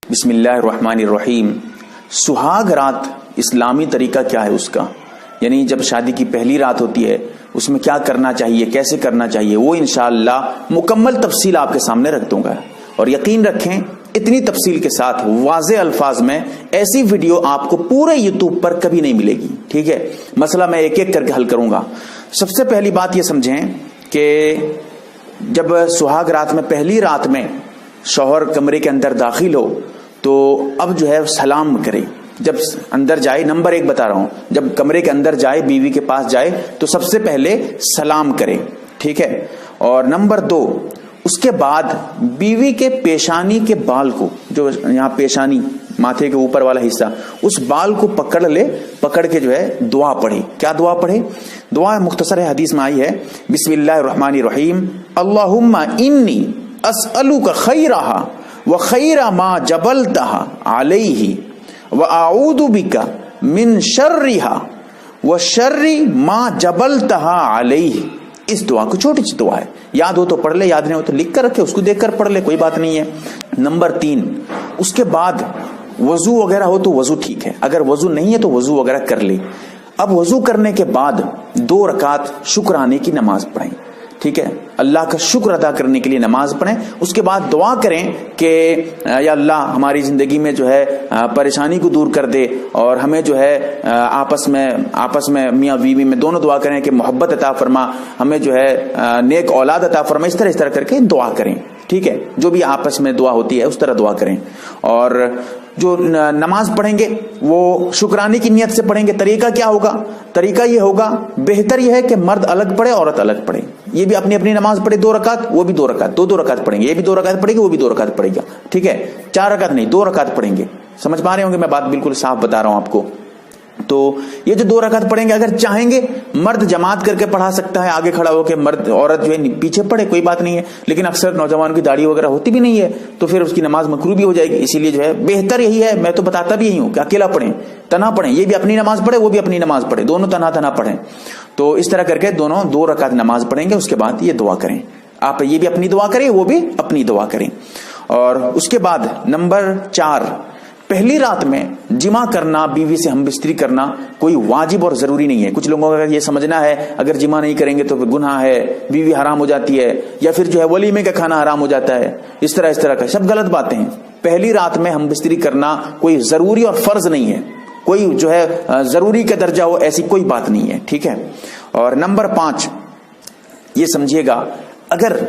بسم اللہ الرحمن الرحیم. سہاگ رات اسلامی طریقہ کیا ہے اس کا، یعنی جب شادی کی پہلی رات ہوتی ہے اس میں کیا کرنا چاہیے، کیسے کرنا چاہیے، وہ انشاءاللہ مکمل تفصیل آپ کے سامنے رکھ دوں گا. اور یقین رکھیں اتنی تفصیل کے ساتھ واضح الفاظ میں ایسی ویڈیو آپ کو پورے یوٹیوب پر کبھی نہیں ملے گی. ٹھیک ہے، مسئلہ میں ایک ایک کر کے حل کروں گا. سب سے پہلی بات یہ سمجھیں کہ جب سہاگ رات میں پہلی رات میں شوہر کمرے کے اندر داخل ہو تو اب جو ہے سلام کرے. جب اندر جائے، نمبر ایک بتا رہا ہوں، جب کمرے کے اندر جائے، بیوی کے پاس جائے تو سب سے پہلے سلام کرے. ٹھیک ہے. اور نمبر دو، اس کے بعد بیوی کے پیشانی کے بال کو، جو یہاں پیشانی ماتھے کے اوپر والا حصہ، اس بال کو پکڑ لے، پکڑ کے جو ہے دعا پڑھے. کیا دعا پڑھے؟ دعا مختصر ہے، حدیث میں آئی ہے، بسم اللہ الرحمن الرحیم اللہم انی اسألک خیرہا وخیر ما جبلتہا علیہ واعوذ بک من شرہا وشر ما جبلتہا علیہ. اس دعا کو چھوٹی سی دعا ہے، یاد ہو تو پڑھ لے، یاد نہیں ہو تو لکھ کر رکھے، اس کو دیکھ کر پڑھ لے، کوئی بات نہیں ہے. نمبر تین، اس کے بعد وضو وغیرہ ہو تو وضو ٹھیک ہے، اگر وضو نہیں ہے تو وضو وغیرہ کر لے. اب وضو کرنے کے بعد 2 رکعت شکرانے کی نماز پڑھیں. ٹھیک ہے، اللہ کا شکر ادا کرنے کے لیے نماز پڑھیں. اس کے بعد دعا کریں کہ یا اللہ ہماری زندگی میں جو ہے پریشانی کو دور کر دے، اور ہمیں جو ہے آپس میں میاں بیوی میں دونوں دعا کریں کہ محبت عطا فرما، ہمیں جو ہے نیک اولاد عطا فرما. اس طرح کر کے دعا کریں. ٹھیک ہے، جو بھی آپس میں دعا ہوتی ہے اس طرح دعا کریں. اور جو نماز پڑھیں گے وہ شکرانے کی نیت سے پڑھیں گے. طریقہ کیا ہوگا؟ طریقہ یہ ہوگا، بہتر یہ ہے کہ مرد الگ پڑھے، عورت الگ پڑھے. یہ بھی اپنی اپنی نماز پڑھے 2 رکعت، وہ بھی 2 رکعت، 2 رکعت پڑھیں گے. یہ بھی 2 رکعت پڑھے گی، وہ بھی 2 رکعت پڑھے گا. ٹھیک ہے، 4 رکعت نہیں، 2 رکعت پڑھیں گے. سمجھ پا رہے ہوں گے، میں بات بالکل صاف بتا رہا ہوں آپ کو. تو یہ جو 2 رکعت پڑھیں گے، اگر چاہیں گے مرد جماعت کر کے پڑھا سکتا ہے، آگے کھڑا ہو کے، مرد عورت جو ہے پیچھے پڑھے، کوئی بات نہیں ہے. لیکن اکثر نوجوان کی داڑھی وغیرہ ہوتی بھی نہیں ہے تو پھر اس کی نماز مکروہ بھی ہو جائے گی. اسی لیے جو ہے بہتر یہی ہے، میں تو بتاتا بھی یہی ہوں کہ اکیلا پڑھیں، تنہا پڑھیں. یہ بھی اپنی نماز پڑھے، وہ بھی اپنی نماز پڑھے، دونوں تنہا پڑھیں. تو اس طرح کر کے دونوں 2 رکعت نماز پڑھیں گے. اس کے بعد یہ دعا کریں، آپ یہ بھی اپنی دعا کریں، وہ بھی اپنی دعا کریں. اور اس کے بعد نمبر 4، پہلی رات میں جمع کرنا، بیوی سے ہم بستری کرنا کوئی واجب اور ضروری نہیں ہے. کچھ لوگوں کا یہ سمجھنا ہے اگر جمع نہیں کریں گے تو پھر گناہ ہے، بیوی حرام ہو جاتی ہے، یا پھر جو ہے ولیمے کا کھانا حرام ہو جاتا ہے. اس طرح کا سب غلط باتیں ہیں. پہلی رات میں ہم بستری کرنا کوئی ضروری اور فرض نہیں ہے، کوئی جو ہے ضروری کا درجہ ہو ایسی کوئی بات نہیں ہے. ٹھیک ہے. اور نمبر 5 یہ سمجھیے گا، اگر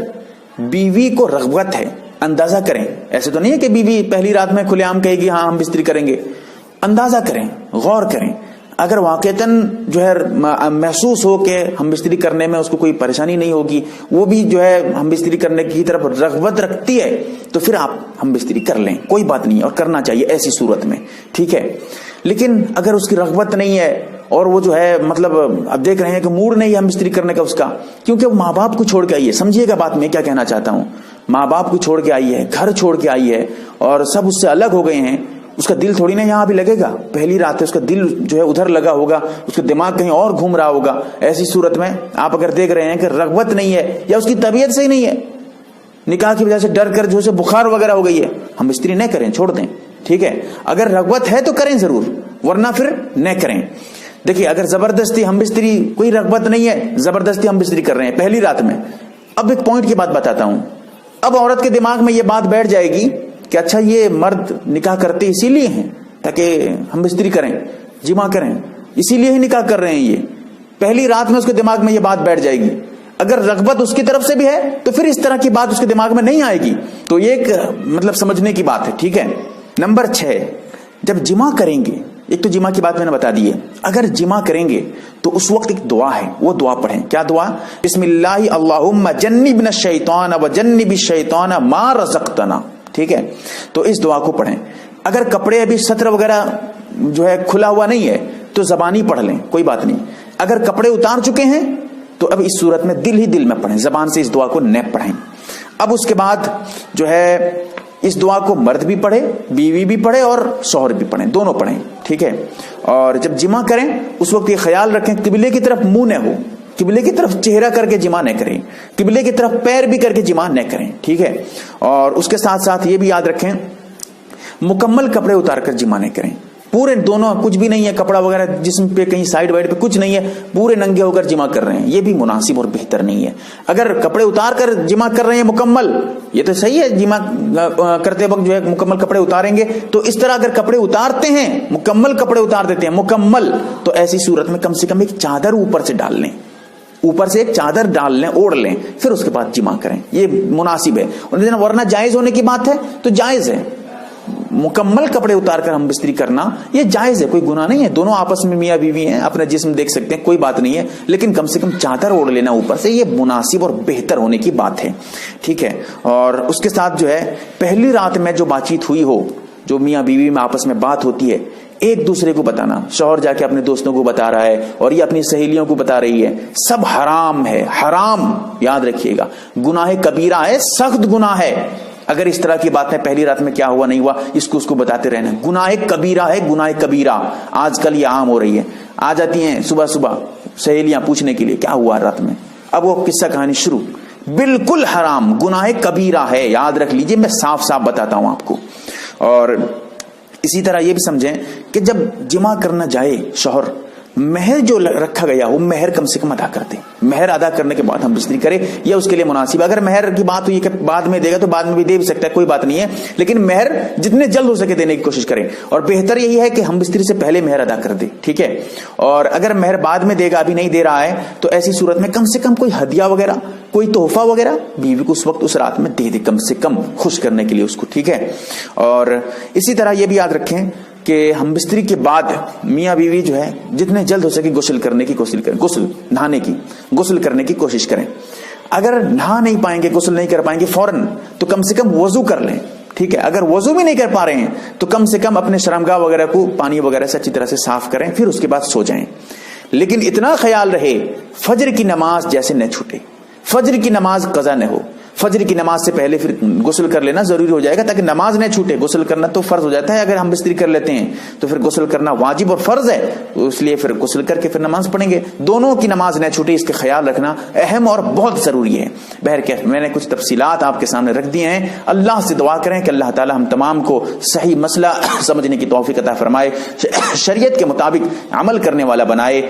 بیوی کو رغبت ہے، اندازہ کریں. ایسے تو نہیں ہے کہ بیوی پہلی رات میں کھلے عام کہے گی ہاں ہم بستری کریں گے. اندازہ کریں، غور کریں. اگر واقعتاً جو ہے محسوس ہو کہ ہم بستری کرنے میں اس کو کوئی پریشانی نہیں ہوگی، وہ بھی جو ہے ہم بستری کرنے کی طرف رغبت رکھتی ہے، تو پھر آپ ہم بستری کر لیں، کوئی بات نہیں، اور کرنا چاہیے ایسی صورت میں. ٹھیک ہے. لیکن اگر اس کی رغبت نہیں ہے اور وہ جو ہے مطلب اب دیکھ رہے ہیں کہ موڈ نہیں ہے ہم بستری کرنے کا اس کا، کیونکہ وہ ماں باپ کو چھوڑ کے آئی ہے. سمجھیے گا بات میں کیا کہنا چاہتا ہوں. ماں باپ کو چھوڑ کے آئی ہے، گھر چھوڑ کے آئی ہے، اور سب اس سے الگ ہو گئے ہیں. اس کا دل تھوڑی نہ یہاں بھی لگے گا، پہلی رات ہے، اس کا دل جو ہے ادھر لگا ہوگا، اس کا دماغ کہیں اور گھوم رہا ہوگا. ایسی صورت میں آپ اگر دیکھ رہے ہیں کہ رغبت نہیں ہے یا اس کی طبیعت صحیح نہیں ہے، نکاح کی وجہ سے ڈر کر جو سے بخار وغیرہ ہو گئی ہے، ہم بستری نہ کریں، چھوڑ دیں. ٹھیک ہے. اگر رغبت ہے تو کریں ضرور، ورنہ پھر نہ کریں. دیکھیے اگر زبردستی ہم بستری، کوئی رغبت نہیں ہے، زبردستی ہم بستری کر رہے ہیں پہلی رات میں. اب ایک پوائنٹ کی بات بتاتا ہوں. اب عورت کے دماغ میں یہ بات بیٹھ جائے گی کہ اچھا یہ مرد نکاح کرتے اسی لیے ہیں تاکہ ہم بستری کریں، جمع کریں، اسی لیے ہی نکاح کر رہے ہیں. یہ پہلی رات میں اس کے دماغ میں یہ بات بیٹھ جائے گی. اگر رغبت اس کی طرف سے بھی ہے تو پھر اس طرح کی بات اس کے دماغ میں نہیں آئے گی. تو یہ ایک مطلب سمجھنے کی بات ہے. ٹھیک ہے. نمبر 6، جب جمع کریں گے، ایک تو جمع کی بات میں نے بتا دی ہے، اگر جمع کریں گے تو اس وقت ایک دعا ہے، وہ دعا پڑھیں. کیا دعا؟ بسم اللہ اللہم جنبنا الشیطان وجنب الشیطان ما رزقتنا. ٹھیک ہے. تو اس دعا کو پڑھیں. اگر کپڑے ابھی سطر وغیرہ جو ہے کھلا ہوا نہیں ہے تو زبانی پڑھ لیں، کوئی بات نہیں. اگر کپڑے اتار چکے ہیں تو اب اس صورت میں دل ہی دل میں پڑھیں، زبان سے اس دعا کو نہ پڑھیں. اب اس کے بعد جو ہے اس دعا کو مرد بھی پڑھے، بیوی بھی پڑھے، اور شوہر بھی پڑھیں، دونوں پڑھیں. ٹھیک ہے. اور جب جمع کریں اس وقت یہ خیال رکھیں قبلے کی طرف منہ نہ ہو، قبلے کی طرف چہرہ کر کے جمع نہ کریں، قبلے کی طرف پیر بھی کر کے جمع نہ کریں. ٹھیک ہے. اور اس کے ساتھ ساتھ یہ بھی یاد رکھیں مکمل کپڑے اتار کر جمع نہیں کریں، پورے دونوں کچھ بھی نہیں ہے، کپڑا وغیرہ جسم پہ کہیں سائڈ وائڈ پہ کچھ نہیں ہے، پورے ننگے ہو کر جمع کر رہے ہیں، یہ بھی مناسب اور بہتر نہیں ہے۔ اگر کپڑے اتار کر جمع کر رہے ہیں مکمل، یہ تو صحیح ہے، جمع کرتے وقت جو ہے مکمل کپڑے اتاریں گے، تو اس طرح اگر کپڑے اتارتے ہیں، مکمل کپڑے اتار دیتے ہیں مکمل، تو ایسی صورت میں کم سے کم ایک چادر اوپر سے ڈال لیں، اوپر سے ایک چادر ڈال لیں، اوڑھ لیں، پھر اس کے بعد جمع کریں، یہ مناسب ہے۔ ورنہ جائز ہونے کی بات ہے تو جائز ہے، مکمل کپڑے اتار کر ہم بستری کرنا یہ جائز ہے، کوئی گناہ نہیں ہے، دونوں آپس میں میاں بیوی ہیں، اپنا جسم دیکھ سکتے ہیں، کوئی بات نہیں ہے، لیکن کم سے کم چادر اوڑھ لینا اوپر سے یہ مناسب اور بہتر ہونے کی بات ہے، ٹھیک ہے۔ اور اس کے ساتھ جو ہے پہلی رات میں جو بات چیت ہوئی ہو، جو میاں بیوی میں آپس میں بات ہوتی ہے، ایک دوسرے کو بتانا، شوہر جا کے اپنے دوستوں کو بتا رہا ہے اور یہ اپنی سہیلیوں کو بتا رہی ہے، سب حرام ہے، حرام یاد رکھیے گا، گناہ کبیرہ ہے، سخت گناہ ہے۔ اگر اس طرح کی بات ہے پہلی رات میں کیا ہوا نہیں ہوا اس کو بتاتے رہنا، گناہ کبیرہ ہے، گناہ کبیرہ۔ آج کل یہ عام ہو رہی ہے، آ جاتی ہیں صبح صبح سہیلیاں پوچھنے کے لیے کیا ہوا رات میں، اب وہ قصہ کہانی شروع، بالکل حرام، گناہ کبیرہ ہے، یاد رکھ لیجئے، میں صاف صاف بتاتا ہوں آپ کو۔ اور اسی طرح یہ بھی سمجھیں کہ جب جمع کرنا جائے شوہر، مہر جو رکھا گیا وہ مہر کم سے کم ادا کر دے، مہر ادا کرنے کے بعد ہم بستری کرے، یہ اس کے لیے مناسب ہے۔ اگر مہر کی بات ہوئی کہ بعد میں دے گا تو بعد میں بھی دے بھی سکتا ہے، کوئی بات نہیں ہے، لیکن مہر جتنے جلد ہو سکے دینے کی کوشش کریں، اور بہتر یہی ہے کہ ہم بستری سے پہلے مہر ادا کر دے، ٹھیک ہے۔ اور اگر مہر بعد میں دے گا، ابھی نہیں دے رہا ہے، تو ایسی صورت میں کم سے کم کوئی ہدیہ وغیرہ، کوئی تحفہ وغیرہ بیوی کو اس وقت اس رات میں دے دے، کم سے کم خوش کرنے کے لیے اس کو، ٹھیک ہے۔ اور اسی طرح یہ بھی یاد رکھیں کہ ہم بستری کے بعد میاں بیوی جو ہے جتنے جلد ہو سکے غسل کرنے کی کوشش کریں، غسل کرنے کی کوشش کریں۔ اگر نہا نہیں پائیں گے، غسل نہیں کر پائیں گے فوراً، تو کم سے کم وضو کر لیں، ٹھیک ہے۔ اگر وضو بھی نہیں کر پا رہے ہیں تو کم سے کم اپنے شرمگاہ وغیرہ کو پانی وغیرہ سے اچھی طرح سے صاف کریں، پھر اس کے بعد سو جائیں۔ لیکن اتنا خیال رہے فجر کی نماز جیسے نہ چھوٹے، فجر کی نماز قضا نہ ہو، فجر کی نماز سے پہلے پھر غسل کر لینا ضروری ہو جائے گا تاکہ نماز نہ چھوٹے۔ غسل کرنا تو فرض ہو جاتا ہے، اگر ہم بستری کر لیتے ہیں تو پھر غسل کرنا واجب اور فرض ہے، اس لیے پھر غسل کر کے پھر نماز پڑھیں گے، دونوں کی نماز نہ چھوٹے، اس کا خیال رکھنا اہم اور بہت ضروری ہے۔ بہرکیف میں نے کچھ تفصیلات آپ کے سامنے رکھ دی ہیں، اللہ سے دعا کریں کہ اللہ تعالی ہم تمام کو صحیح مسئلہ سمجھنے کی توفیق عطا فرمائے، شریعت کے مطابق عمل کرنے والا بنائے۔